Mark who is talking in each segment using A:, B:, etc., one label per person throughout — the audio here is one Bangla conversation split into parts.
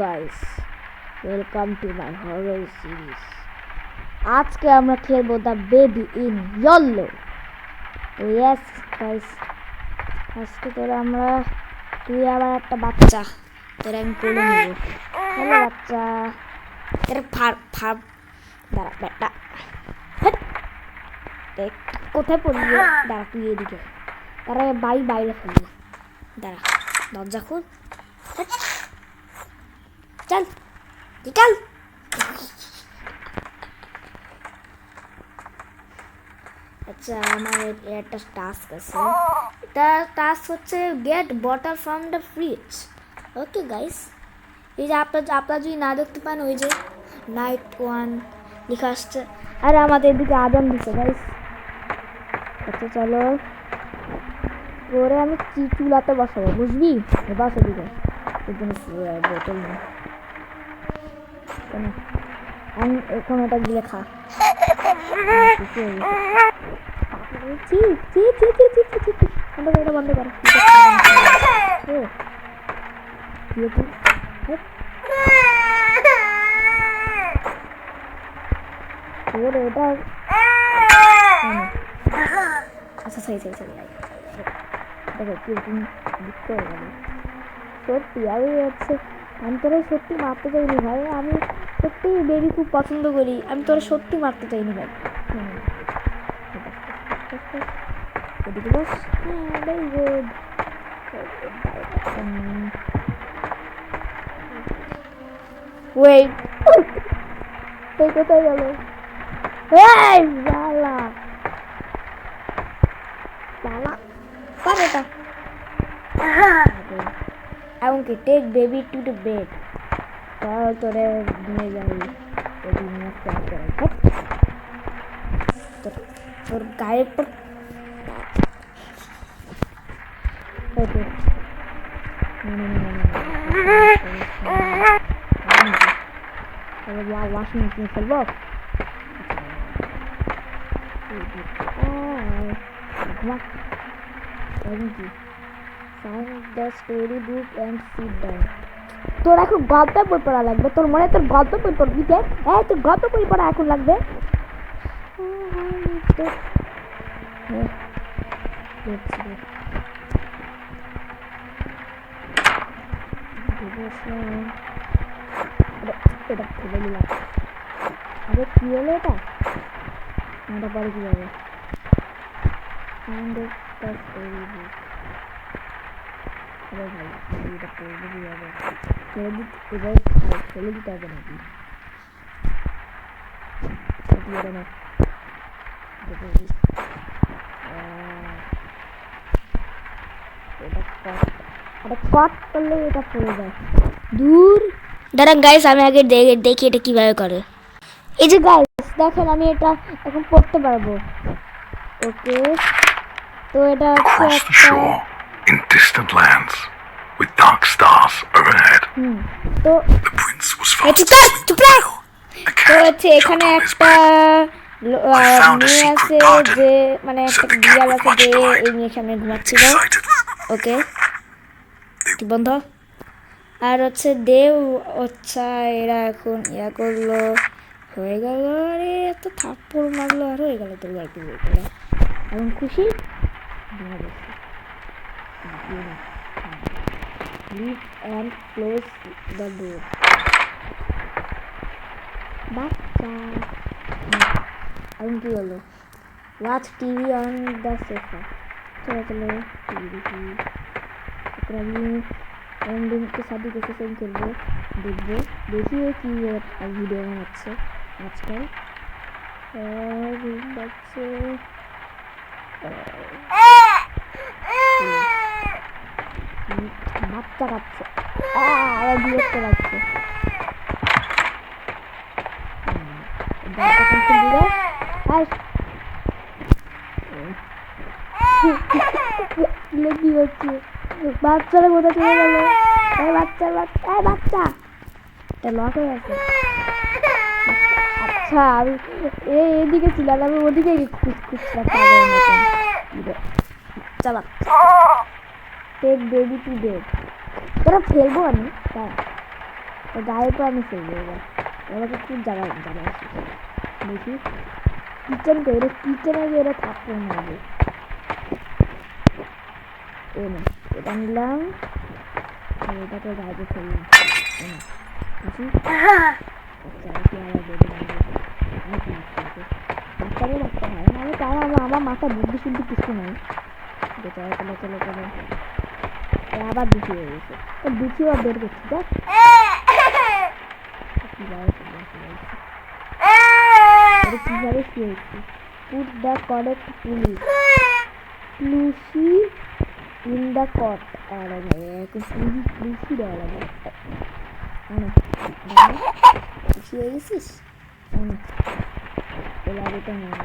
A: guys, welcome to my horror series. আজকে আমরা খেলবো দ্য বেবি ইন ইয়েলো। তো ইয়েস গাইস, আজকে তুই আবার একটা বাচ্চা, তোরা আমি কোলে নেব। হ্যালো বাচ্চা, তোরা ফার ফার দাঁড়া বেটা, দেখ কোথায় পড়লি? দাঁড়া তুই এদিকে, তারা বাইরে ফেলবি। দাঁড়া, দরজা খুল, চল চল। আচ্ছা, আমার একটা টাস্ক আছে। এটা টাস্ক হচ্ছে get bottle from the fridge. Okay guys, এই যে আপনারা যদি না দেখতে পান, ওই যে নাইট 1 লেখা আসছে, আর আমাদের এদিকে আজান দিচ্ছে গাইস। আচ্ছা চলো, ওরে আমি চুলাতে বসাবো, বুঝবি? বসে দিকে বোতল নেই, আমি এখন ওটা গিলে খা। এটা বন্ধ কর। আচ্ছা সত্যি আমি তোরা সত্যি মারতে চাইনি ভাই, আমি সত্যি বেবি খুব পছন্দ করি, আমি তোরা সত্যি মারতে চাইনি ভাই। এদিকে বস, ভেরি গুড। ওয়েট, এই কোথায় গেল? এই বালা বালা কর এটা। এমনকি take baby to the bed, তোরে নিয়ে যাবি তোর গায়ের পর। ওয়াশিং মেশিন ফেলবো। তোর এখন গল্প বই পড়া লাগবে, তোর মনে তোর গল্প বই পড়বি যে? হ্যাঁ, তোর গল্প বই পড়া এখন লাগবে। এটা ফেলে দিলাম। আরে কি হলো এটা? এটা পরে কি হবে? আরে ভাই, এটা পড়বে কি হবে? ফেলে দিতে হবে নাকি? কট করলে এটা পড়ে যায় দূর। দাঁড়ান গাইস, আমি আগে দেখি এটা কিভাবে করে। এই যে গাইস দেখেন, আমি এটা এখন পড়তে পারবো। ওকে, তো এটা হচ্ছে
B: in distant lands with dark stars overhead.
A: তো
B: The prince was fast asleep.
A: তো হচ্ছে এখানে একটা মেয়ে আছে, যে মানে একটা বিড়াল আছে, যে এই মেয়ের সামনে ঘুমাচ্ছিল। ওকে, কি বন্ধ? আর হচ্ছে দেব, আচ্ছা এরা এখন ইয়া করলো, হয়ে গেল। আরে এত থাপ্পড় মারলো আর হয়ে গেল। তোর গল্প বই পড়া এখন খুশি? Leave and close the door. বাচ্চা এখন কি হলো? Watch TV on the sofa. চলো টিভি দেখি। আমি এন্ডিংকে শাদি করতে সেন্ড করবো, দেখবো দেখি কি ভিডিও বানাচ্ছে আজকাল। বাচ্চা বাচ্চা কাচ্ছে, বিরক্ত লাগছে। কি হচ্ছে? বাচ্চারা কোথায় চলে গেল? বাচ্চা এটা লক হয়ে গেছে। আচ্ছা, আমি এদিকে ছিলাম, আমি ওদিকে খুঁজছিলাম। চলো টেক বেবি টু বেড। তোরা ফেলবো আমি। তো গায়ে তো আমি ফেলবো এবার ওরা খুব জায়গা জায়গা আছে দেখি কিচেন তো এটা কিচেনে গিয়ে ওরা থাকতে হবে এই না এটা নিলাম আর এটাকে গায়ে ফেললাম আসি আচ্ছা কি আবার বেড়ে যাবে আমি কি বাচ্চাকে রাখতে হয় আমি তাই আমার মাথা বুদ্ধি শুদ্ধি কিছু নাই চলো চলো চলো চলো আবার দুঃখী হয়ে গেছে তো দুঃখী আর বের করছি দেখ কিভাবে শুয়েছি পুট দ্য কারেক্ট প্লুসি ইন দ্য কট আর প্লুসি দেওয়া লাগে খুশি হয়ে গেছিস লাগে মনে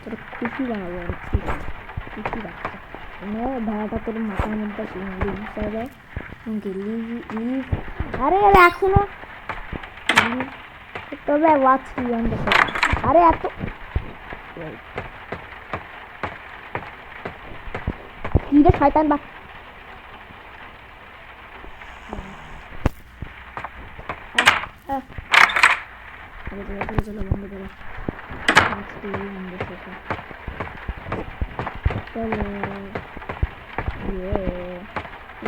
A: তোর খুশি বানাবো খুশি বাচ্চা ভাড়াটা তোর মাথার মধ্যে হিসাবে আরে এখনো তবে ওয়াচ আরে এত কি রে শয়তান বা চলো বন্ধ করো চলো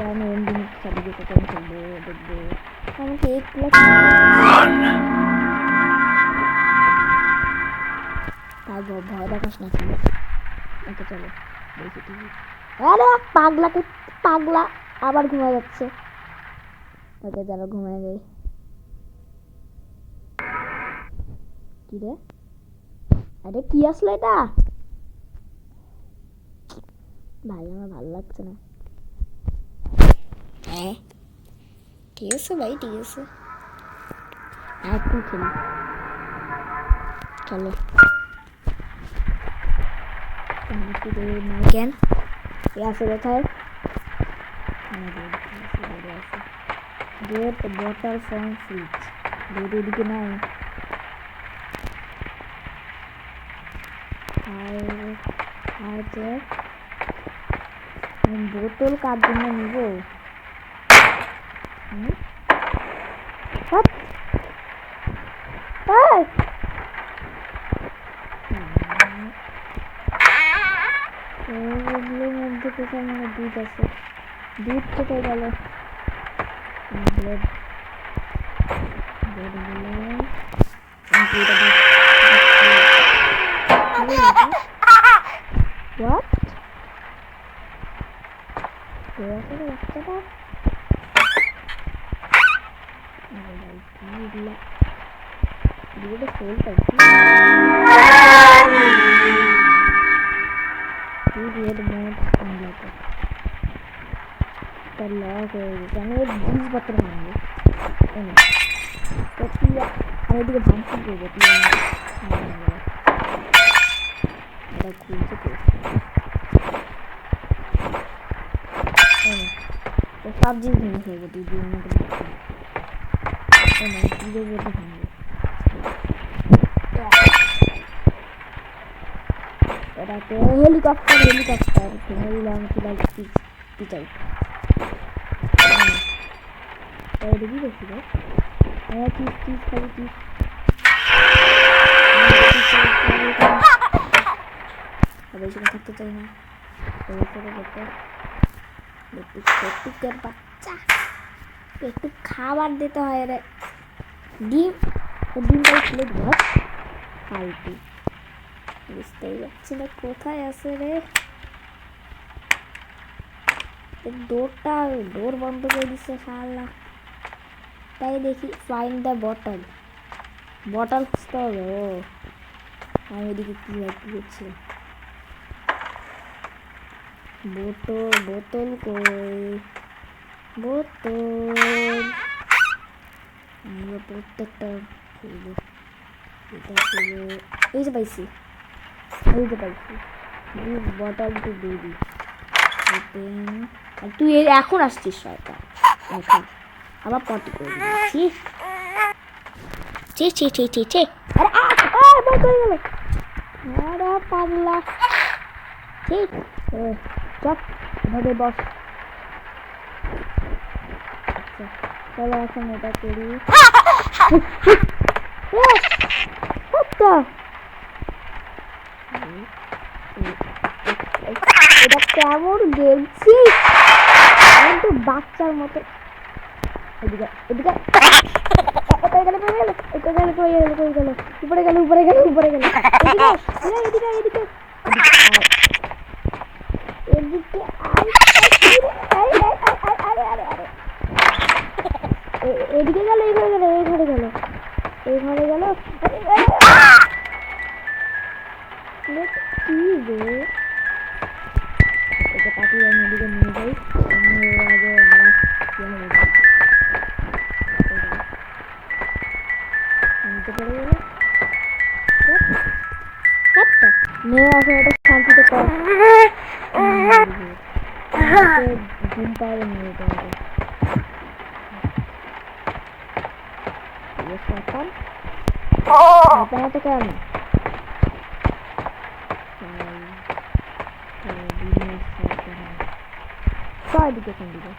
A: আমি এমনি চালিয়ে কোথাও খেলবো দেখবো আমাকে এক প্লাস তারপর ভয় দেখাস না কি ওকে চলো দেখি টিভি আরে পাগলা আবার ঘুমায় যাচ্ছে ওকে চলো ঘুমায় যাই কি রে আরে কি আসলো এটা ভাই আমার ভালো লাগছে না হ্যাঁ ঠিক আছে ভাই ঠিক আছে একটু খেলি চলো কেন আছে কোথায় গেট বটল ফ্রম ফ্রিজ এদিকে নাই বোতল কার জন্য নিব মধ্যে কোথায় মানে দুধ আছে দুধ কোথায় গেল What? বাচ্চাটা ফুল পাইছি লক হয়ে গেছে আমি জিনিসপত্র মানবো আমি এদিকে ভাঙতে করবো এটা খুলছে তো সব জিনিস হয়ে গেছে এটাকে হেলিকপ্টার চাই দেখি দেখি চিজ খাবি চিজ বেশিক্ষণ থাকতে চাই না বাচ্চা একটু খাবার দিতে হয় রে ডিমটাই খুলে দিব ফালতু বুঝতেই পারছি না কোথায় আছে রে ডোর বন্ধ করে দিচ্ছে শালা তাই দেখি ফাইন্ড দ্য বটল খুঁজতে হবে ও আমি এদিকে কি করছি বোতল কই বোতল আমরা প্রত্যেকটা খুলবো এটা খুলবো এই যে পাইছি বটল টু বেবি তুই এখন আসছিস শয়তান এখন আবার পটি করে দিচ্ছি আরে পাগলা ঠিক চপ এভাবে বস আচ্ছা চলো এখন এটা করি। আচ্ছা এটা কেমন গেমছি তো বাচ্চার মতো। এদিকে এদিকে উপরে গেল এদিকে এদিকে এদিকে গেল এই ঘরে গেল কি রে এটা পাটি আমি এদিকে নিয়ে যাই আগে আবার নিতে পড়ে গেল মেয়ে আছে এটা শান্তিতে কর ঘুম পাবে নিয়ে যেতে হবে তো কেন এডুকেশন দিবে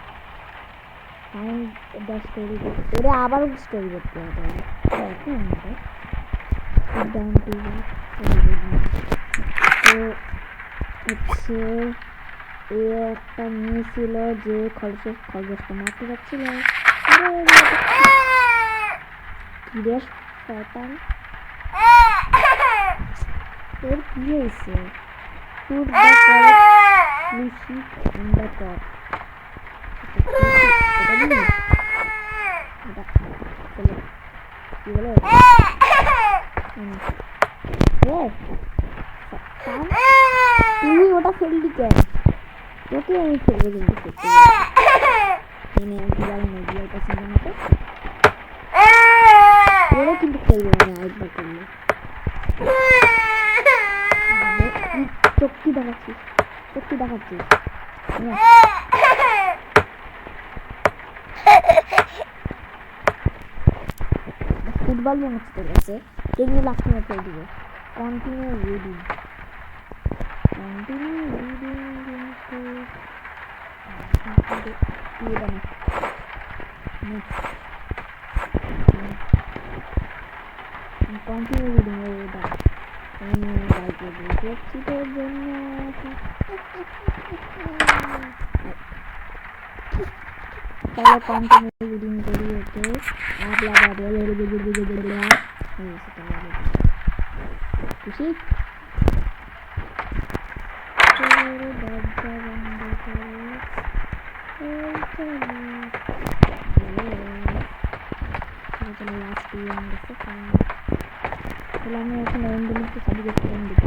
A: স্টোরি এটা আবারও স্টোরি করতে হবে তো হচ্ছে এ একটা মেয়ে ছিল যে খরগোশটা মারতে পারছিল শয়তান এর কি হয়েছে Put the correct music in the top. তুই ওটা ফেললি কেন? তোকে আমি ফেলবো কিন্তু ওরা কিন্তু ফেলবো না আরেকবার করলে চোখটি দেখাচ্ছিস ফুটবল মনে হচ্ছে তোর কাছে এগুলো লাস্ট ম্যাচ হয়ে দিবে কন্টিনিউ রিডিং তোর জন্য তাহলে কন্টিনিউ রিডিং করি ওকে খুশি আমি এখন অন্ধমিকে সার্টিফিকেট দিব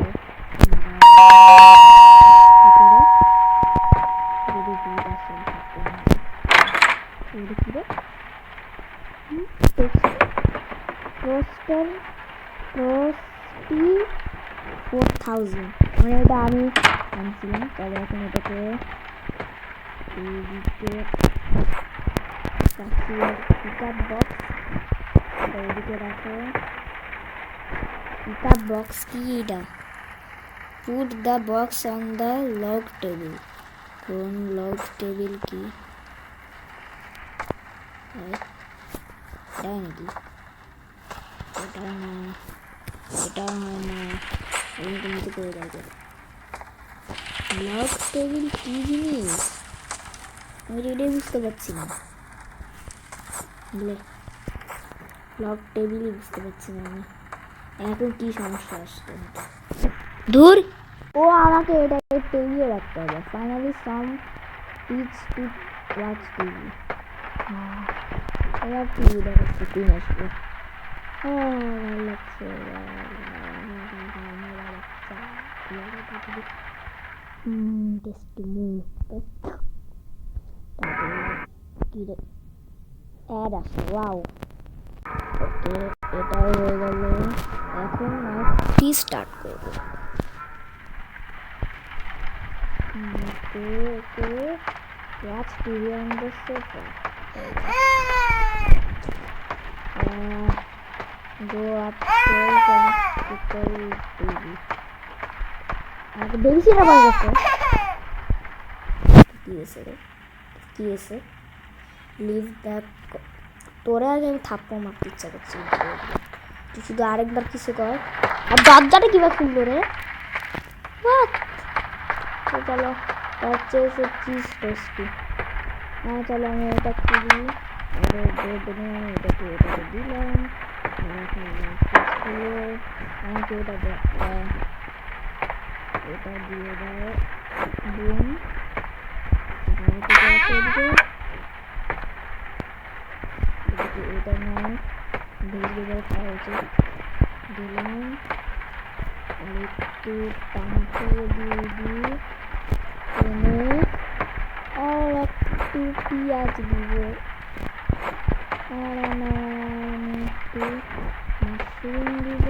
A: এটা আমি আনছিলাম তবে এখন এটাকে পিকআপ বক্স এদিকে রাখো পিকআপ বক্স কি এটা Put the box on the log table. কোন log table কি? এটা নাকি? এটা না এরকম কিছু করে দেয় log table কি জিনিস? আমি এটাই বুঝতে পারছি না log table বুঝতে পারছি না আমি এখন কি সমস্যা আসছে ধুর ও আমাকে এটা টেবিলে রাখতে হবে finally some peace to watch TV এবার টিভি দেখাচ্ছে 3 আসবে ভালো লাগছে টেস্টি মুভ কি রে অ্যাড আসছে ওয়াও ওকে এটা হয়ে গেল এখন ফ্রি স্টার্ট করবো Okay. Watch TV on the sofa. Go upstairs and prepare TV. Aku baby sih apa gitu? Yes, sir. Leave the তোরে আগে আমি থাপ্পড় মারতে ইচ্ছা করছি তুই শুধু আরেকবার কিছু কর আর দরজাটা কিভাবে খুললো রে What? তো চলো হচ্ছে সে চিজ টেস্টি হ্যাঁ চলো আমি এটা খুলি এটাকে দিলাম আমাকে এটা এটা দিয়ে দাও বুম এটা নয় ভেজে খাওয়া উচিত দিলাম আর একটু টমেটো দিয়ে দিই আর একটু পেঁয়াজ দিব আর একটু মাশরুম দিব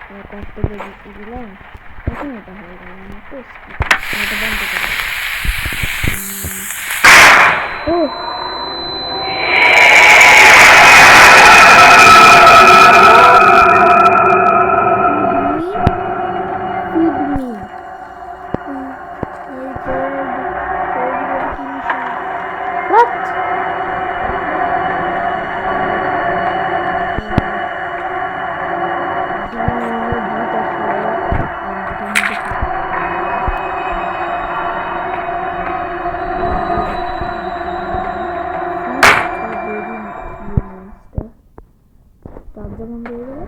A: আর কত বেশি দিলাম এখন এটা হয়ে গেল আমার টেস্টি এটা বন্ধ করে ও যেমন দিয়ে গেল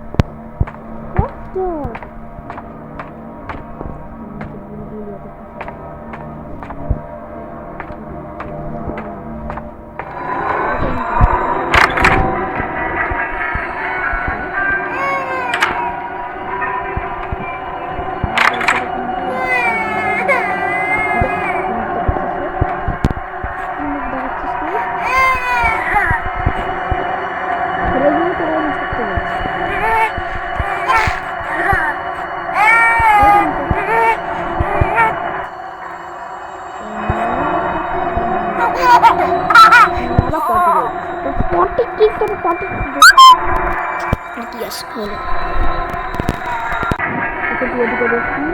A: পটি কি করে পটি yes হলো এটা দিয়ে দিতে দেখি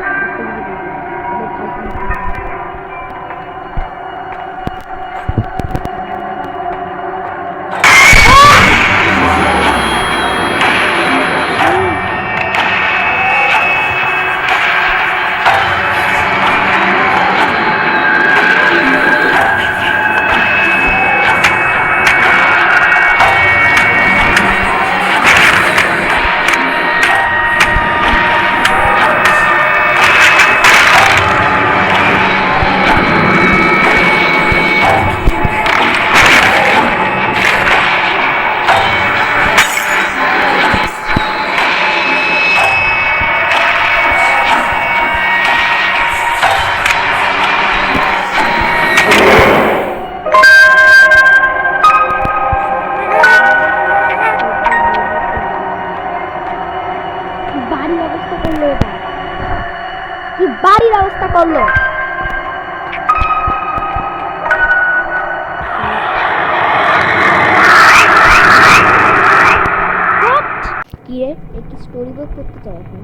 A: কি বাড়ির অবস্থা করলো কি রে একটি স্টোরি বুক করতে চাই এখন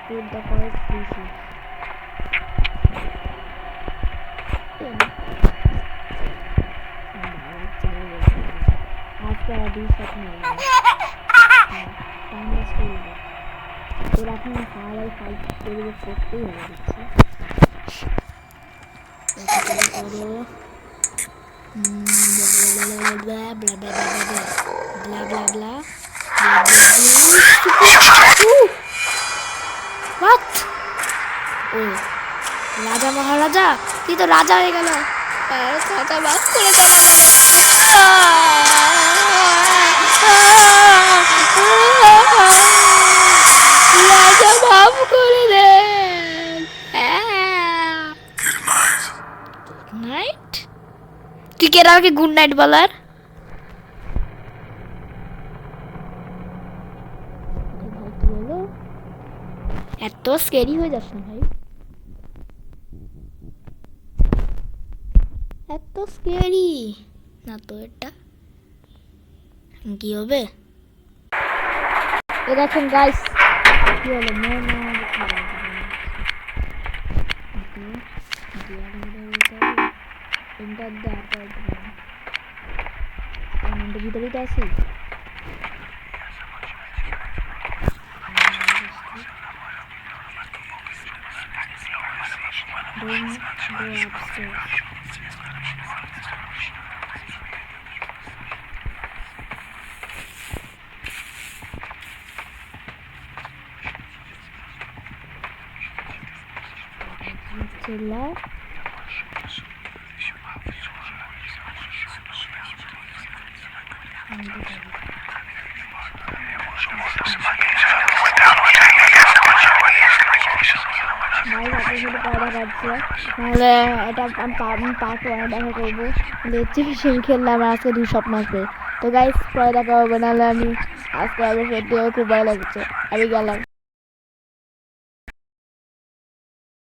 A: Put the first species. After I do something time school তো এখন হারাই ফাইট করে করতেই হবে দেখছি blah blah blah blah blah blah blah what ও রাজা মহারাজা তুই তো রাজা হয়ে গেল রাজা বাস করে রাজা বাপ করে দেন নাইট তুই কে আমাকে গুড নাইট বলার এত স্ক্যারি হয়ে যাচ্ছে না ভাই এত স্ক্যারি না তো এটা কি হবে? এ দেখেন গাইস, কি হলো? ভিতরেই আছি। Don't go upstairs. চিল্লা তাহলে এটা আমি পার্ট ওয়ানে দেখা করবো। এক্সিবিশন খেললাম আজকে 2 স্বপ্ন আছে। তো গাইস পরে দেখা হবে, নাহলে আমি আজকে আবার সত্যি খুব ভালো লাগছে। আমি গেলাম।